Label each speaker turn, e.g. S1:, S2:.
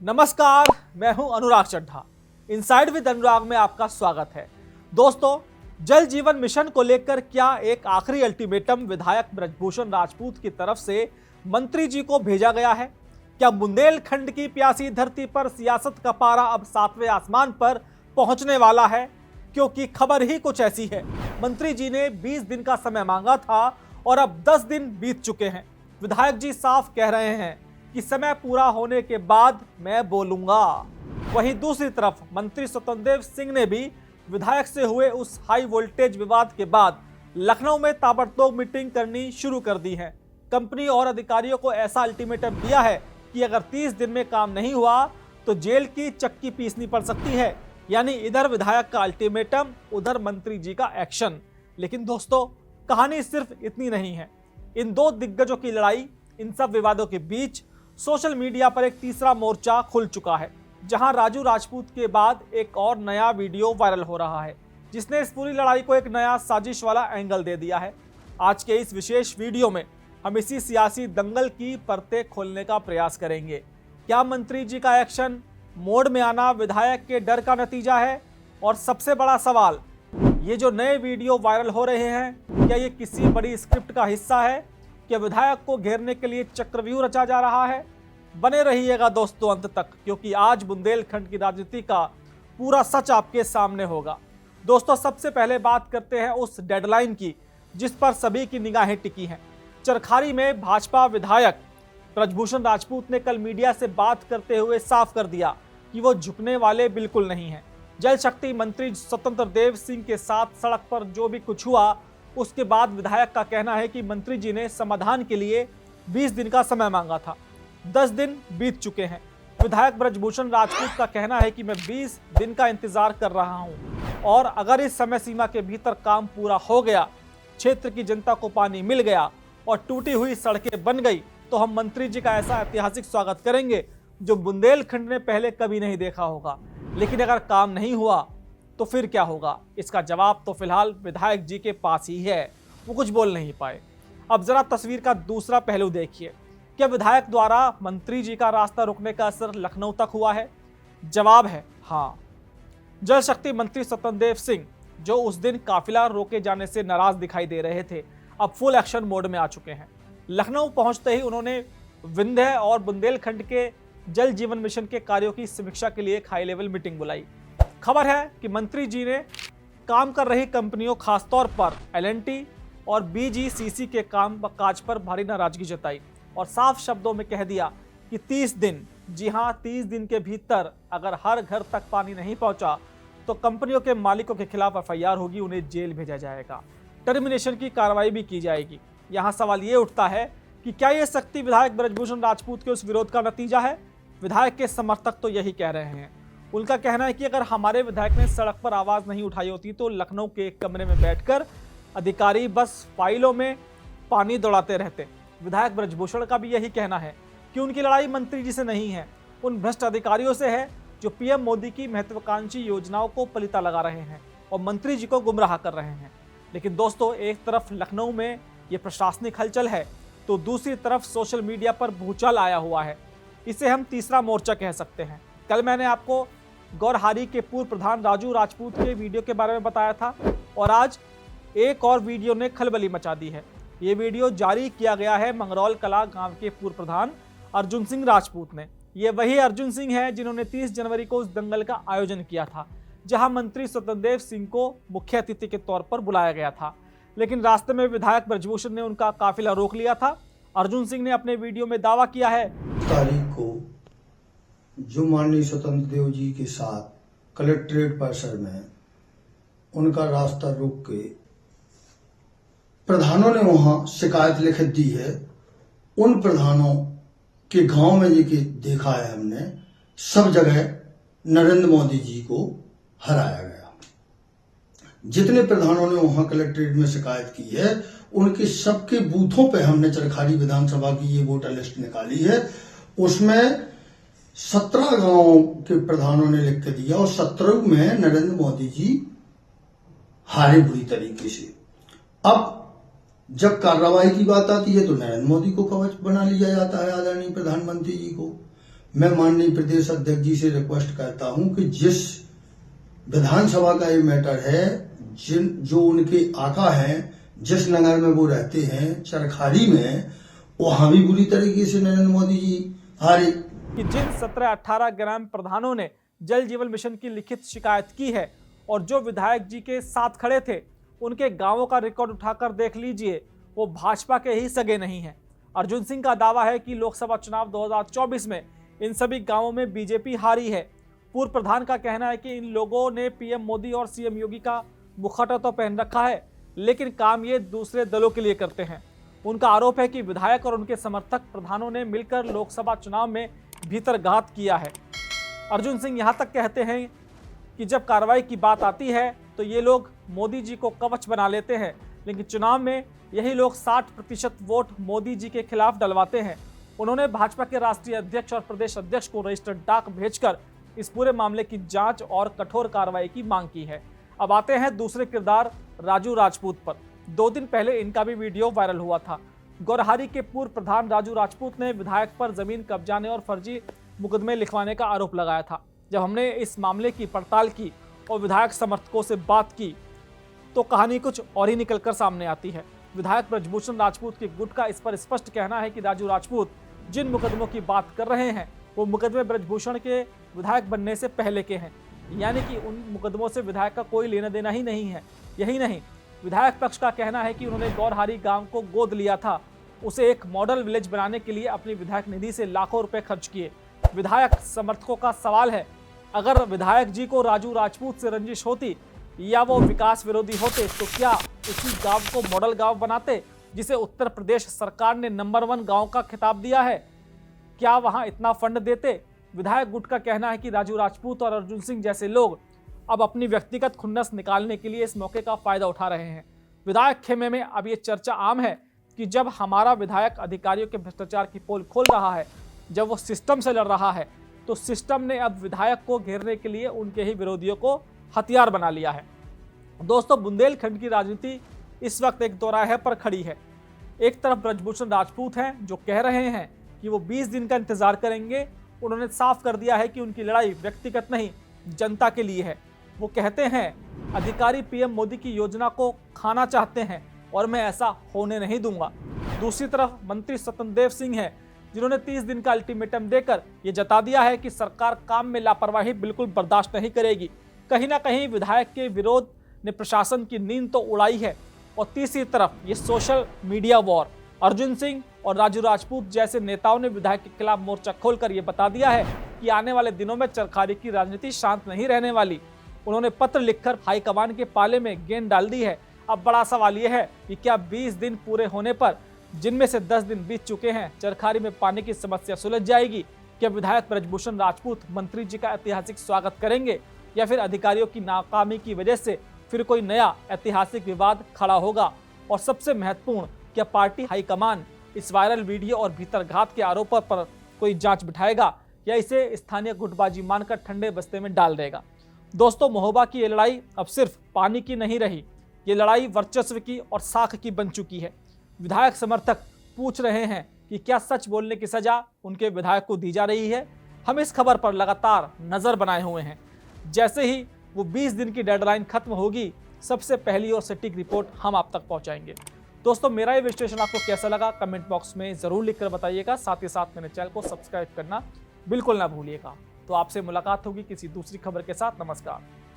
S1: नमस्कार, मैं हूं अनुराग चड्ढा। इनसाइड विद अनुराग में आपका स्वागत है। दोस्तों, जल जीवन मिशन को लेकर क्या एक आखिरी अल्टीमेटम विधायक ब्रजभूषण राजपूत की तरफ से मंत्री जी को भेजा गया है? क्या बुंदेलखंड की प्यासी धरती पर सियासत का पारा अब 7वें आसमान पर पहुंचने वाला है? क्योंकि खबर ही कुछ ऐसी है। मंत्री जी ने 20 दिन का समय मांगा था और अब 10 दिन बीत चुके हैं। विधायक जी साफ कह रहे हैं कि समय पूरा होने के बाद मैं बोलूंगा। वहीं दूसरी तरफ मंत्री स्वतंत्र सिंह ने भी विधायक से हुए उस हाई वोल्टेज विवाद के बाद लखनऊ में ताबड़तोड़ मीटिंग करनी शुरू कर दी है। कंपनी और अधिकारियों को ऐसा अल्टीमेटम दिया है कि अगर 30 दिन में काम नहीं हुआ तो जेल की चक्की पीसनी पड़ सकती है। यानी इधर विधायक का अल्टीमेटम, उधर मंत्री जी का एक्शन। लेकिन दोस्तों, कहानी सिर्फ इतनी नहीं है। इन दो दिग्गजों की लड़ाई, इन सब विवादों के बीच सोशल मीडिया पर एक तीसरा मोर्चा खुल चुका है, जहां राजू राजपूत के बाद एक और नया वीडियो वायरल हो रहा है, जिसने इस पूरी लड़ाई को एक नया साजिश वाला एंगल दे दिया है। आज के इस विशेष वीडियो में हम इसी सियासी दंगल की परतें खोलने का प्रयास करेंगे। क्या मंत्री जी का एक्शन मोड में आना विधायक के डर का नतीजा है? और सबसे बड़ा सवाल, ये जो नए वीडियो वायरल हो रहे हैं, क्या ये किसी बड़ी स्क्रिप्ट का हिस्सा है? क्या विधायक को घेरने के लिए चक्रव्यूह रचा जा रहा है? बने रहिएगा दोस्तों अंत तक, क्योंकि आज बुंदेलखंड की राजनीति का पूरा सच आपके सामने होगा। दोस्तों, सबसे पहले बात करते हैं उस डेडलाइन की जिस पर सभी की निगाहें टिकी हैं। चरखारी में भाजपा विधायक ब्रजभूषण राजपूत ने कल मीडिया से बात करते हुए साफ कर दिया कि वो झुकने वाले बिल्कुल नहीं हैं। जल शक्ति मंत्री स्वतंत्र देव सिंह के साथ सड़क पर जो भी कुछ हुआ, उसके बाद विधायक का कहना है कि मंत्री जी ने समाधान के लिए 20 दिन का समय मांगा था। 10 दिन बीत चुके हैं। विधायक ब्रजभूषण राजपूत का कहना है कि मैं 20 दिन का इंतजार कर रहा हूं और अगर इस समय सीमा के भीतर काम पूरा हो गया, क्षेत्र की जनता को पानी मिल गया और टूटी हुई सड़कें बन गई, तो हम मंत्री जी का ऐसा ऐतिहासिक स्वागत करेंगे जो बुंदेलखंड ने पहले कभी नहीं देखा होगा। लेकिन अगर काम नहीं हुआ तो फिर क्या होगा? इसका जवाब तो फिलहाल विधायक जी के पास ही है। वो कुछ बोल नहीं पाए। अब जरा तस्वीर का दूसरा पहलू देखिए। क्या विधायक द्वारा मंत्री जी का रास्ता रोकने का असर लखनऊ तक हुआ है? जवाब है हाँ। जल शक्ति मंत्री स्वतंत्र देव सिंह, जो उस दिन काफिला रोके जाने से नाराज दिखाई दे रहे थे, अब फुल एक्शन मोड में आ चुके हैं। लखनऊ पहुंचते ही उन्होंने विंध्य और बुंदेलखंड के जल जीवन मिशन के कार्यों की समीक्षा के लिए एक हाई लेवल मीटिंग बुलाई। खबर है कि मंत्री जी ने काम कर रही कंपनियों, खासतौर पर L&T और BGCC के काम काज पर भारी नाराजगी जताई और साफ शब्दों में कह दिया कि 30 दिन, जी हां 30 दिन के भीतर अगर हर घर तक पानी नहीं पहुंचा तो कंपनियों के मालिकों के खिलाफ FIR होगी, उन्हें जेल भेजा जाएगा, टर्मिनेशन की कार्रवाई भी की जाएगी। यहां सवाल ये उठता है कि क्या ये शक्ति विधायक ब्रजभूषण राजपूत के उस विरोध का नतीजा है? विधायक के समर्थक तो यही कह रहे हैं। उनका कहना है कि अगर हमारे विधायक ने सड़क पर आवाज नहीं उठाई होती तो लखनऊ के एक कमरे में बैठकर अधिकारी बस फाइलों में पानी दौड़ाते रहते। विधायक ब्रजभूषण का भी यही कहना है कि उनकी लड़ाई मंत्री जी से नहीं है, उन भ्रष्ट अधिकारियों से है जो PM मोदी की महत्वाकांक्षी योजनाओं को पलीता लगा रहे हैं और मंत्री जी को गुमराह कर रहे हैं। लेकिन दोस्तों, एक तरफ लखनऊ में ये प्रशासनिक हलचल है तो दूसरी तरफ सोशल मीडिया पर भूचाल आया हुआ है। इसे हम तीसरा मोर्चा कह सकते हैं। कल मैंने आपको गौरहारी के पूर्व प्रधान राजू राजपूत के वीडियो के बारे में बताया था और आज एक और वीडियो ने खलबली मचा दी है। ये वीडियो जारी किया गया है मंगरौल कला गांव के पूर्व प्रधान अर्जुन सिंह राजपूत ने। ये वही अर्जुन सिंह है जिन्होंने 30 जनवरी को उस दंगल का आयोजन किया था, जहां मंत्री स्वतंत्र देव सिंह को मुख्य अतिथि के तौर पर बुलाया गया था। लेकिन रास्ते में विधायक ब्रजभूषण ने उनका काफिला रोक लिया था। अर्जुन सिंह ने अपने वीडियो में दावा किया है
S2: तारीख को जो माननीय स्वतंत्र देव जी के साथ कलेक्ट्रेट परिसर में उनका रास्ता रोक के प्रधानों ने वहां शिकायत लिखित दी है। उन प्रधानों के गांव में जी के देखा है हमने, सब जगह नरेंद्र मोदी जी को हराया गया। जितने प्रधानों ने वहां कलेक्ट्रेट में शिकायत की है, उनके सबके बूथों पे हमने चरखारी विधानसभा की ये वोटर लिस्ट निकाली है। उसमें 17 गांवों के प्रधानों ने लिख के दिया और 17 में नरेंद्र मोदी जी हारे बुरी तरीके से। अब जब कार्रवाई की बात आती है तो नरेंद्र मोदी को कवच बना लिया जाता है, आदरणीय प्रधानमंत्री जी को। मैं माननीय प्रदेश अध्यक्ष जी से रिक्वेस्ट करता हूं कि जिस विधानसभा का ये मैटर है, जो उनके आका हैं, जिस नगर में वो रहते हैं, चरखारी में, वहां भी बुरी तरीके से नरेंद्र मोदी जी हारे।
S1: कि जिन 17-18 ग्राम प्रधानों ने जल जीवन मिशन की लिखित शिकायत की है और जो विधायक जी के साथ खड़े थे, उनके गांवों का रिकॉर्ड उठाकर देख लीजिए, वो भाजपा के ही सगे नहीं हैं। अर्जुन सिंह का दावा है कि लोकसभा चुनाव 2024 में इन सभी गांवों में बीजेपी हारी है। पूर्व प्रधान का कहना है कि इन लोगों ने पीएम मोदी और सीएम योगी का मुखौटा तो पहन रखा है, लेकिन काम ये दूसरे दलों के लिए करते हैं। उनका आरोप है कि विधायक और उनके समर्थक प्रधानों ने मिलकर लोकसभा चुनाव में भीतरघात किया है। अर्जुन सिंह यहाँ तक कहते हैं कि जब कार्रवाई की बात आती है तो ये लोग मोदी जी को कवच बना लेते हैं, लेकिन चुनाव में यही लोग 60% वोट मोदी जी के खिलाफ डलवाते हैं। उन्होंने भाजपा के राष्ट्रीय अध्यक्ष और प्रदेश अध्यक्ष को रजिस्टर्ड डाक भेजकर इस पूरे मामले की जांच और कठोर कार्रवाई की मांग की है। अब आते हैं दूसरे किरदार राजू राजपूत पर। 2 दिन पहले इनका भी वीडियो वायरल हुआ था। गौरहारी के पूर्व प्रधान राजू राजपूत ने विधायक पर जमीन कब्जाने और फर्जी मुकदमे लिखवाने का आरोप लगाया था। जब हमने इस मामले की पड़ताल की और विधायक समर्थकों से बात की तो कहानी कुछ और ही निकलकर सामने आती है। विधायक ब्रजभूषण राजपूत के गुट का इस पर स्पष्ट कहना है कि राजू राजपूत जिन मुकदमों की बात कर रहे हैं वो मुकदमे ब्रजभूषण के विधायक बनने से पहले के हैं, यानी कि उन मुकदमों से विधायक का कोई लेना देना ही नहीं है। यही नहीं, विधायक पक्ष का कहना है कि उन्होंने गौरहारी गांव को गोद लिया था, उसे एक मॉडल विलेज बनाने के लिए अपनी विधायक निधि से लाखों रुपए खर्च किए। विधायक समर्थकों का सवाल है, अगर विधायक जी को राजू राजपूत से रंजिश होती या वो विकास विरोधी होते तो क्या उसी गांव को मॉडल गांव बनाते जिसे उत्तर प्रदेश सरकार ने नंबर 1 गांव का खिताब दिया है? क्या वहां इतना फंड देते? विधायक गुट का कहना है कि राजू राजपूत और अर्जुन सिंह जैसे लोग अब अपनी व्यक्तिगत खुन्नस निकालने के लिए इस मौके का फायदा उठा रहे हैं। विधायक खेमे में अब ये चर्चा आम है कि जब हमारा विधायक अधिकारियों के भ्रष्टाचार की पोल खोल रहा है, जब वो सिस्टम से लड़ रहा है, तो सिस्टम ने अब विधायक को घेरने के लिए उनके ही विरोधियों को हथियार बना लिया है। दोस्तों, बुंदेलखंड की राजनीति इस वक्त एक दोराहे पर खड़ी है। एक तरफ ब्रजभूषण राजपूत हैं जो कह रहे हैं कि वो 20 दिन का इंतजार करेंगे। उन्होंने साफ कर दिया है कि उनकी लड़ाई व्यक्तिगत नहीं, जनता के लिए है। वो कहते हैं अधिकारी पीएम मोदी की योजना को खाना चाहते हैं और मैं ऐसा होने नहीं दूंगा। दूसरी तरफ मंत्री स्वतंत्र देव सिंह हैं जिन्होंने 30 दिन का अल्टीमेटम देकर ये जता दिया है कि सरकार काम में लापरवाही बिल्कुल बर्दाश्त नहीं करेगी। कहीं ना कहीं विधायक के विरोध ने प्रशासन की नींद तो उड़ाई है। और तीसरी तरफ ये social media war, Arjun Singh और राजू राजपूत जैसे नेताओं ने विधायक के खिलाफ मोर्चा खोलकर ये बता दिया है कि आने वाले दिनों में चरखारी की राजनीति शांत नहीं रहने वाली। उन्होंने पत्र लिखकर हाईकमान के पाले में गेंद डाल दी है। अब बड़ा सवाल यह है कि क्या 20 दिन पूरे होने पर, जिनमें से 10 दिन बीत चुके हैं, चरखारी में पानी की समस्या सुलझ जाएगी? क्या विधायक ब्रजभूषण राजपूत मंत्री जी का ऐतिहासिक स्वागत करेंगे या फिर अधिकारियों की नाकामी की वजह से फिर कोई नया ऐतिहासिक विवाद खड़ा होगा? और सबसे महत्वपूर्ण, क्या पार्टी हाईकमान इस वायरल वीडियो और भीतरघात के आरोपों पर कोई जांच बिठाएगा या इसे स्थानीय गुटबाजी मानकर ठंडे बस्ते में डाल देगा? दोस्तों, महोबा की ये लड़ाई अब सिर्फ पानी की नहीं रही, ये लड़ाई वर्चस्व की और साख की बन चुकी है। विधायक समर्थक पूछ रहे हैं कि क्या सच बोलने की सजा उनके विधायक को दी जा रही है? हम इस खबर पर लगातार नजर बनाए हुए हैं। जैसे ही वो 20 दिन की डेडलाइन खत्म होगी, सबसे पहली और सटीक रिपोर्ट हम आप तक पहुंचाएंगे। दोस्तों, मेरा ये विश्लेषण आपको कैसा लगा कमेंट बॉक्स में जरूर लिखकर बताइएगा। साथ ही साथ मेरे चैनल को सब्सक्राइब करना बिल्कुल ना भूलिएगा। तो आपसे मुलाकात होगी किसी दूसरी खबर के साथ। नमस्कार।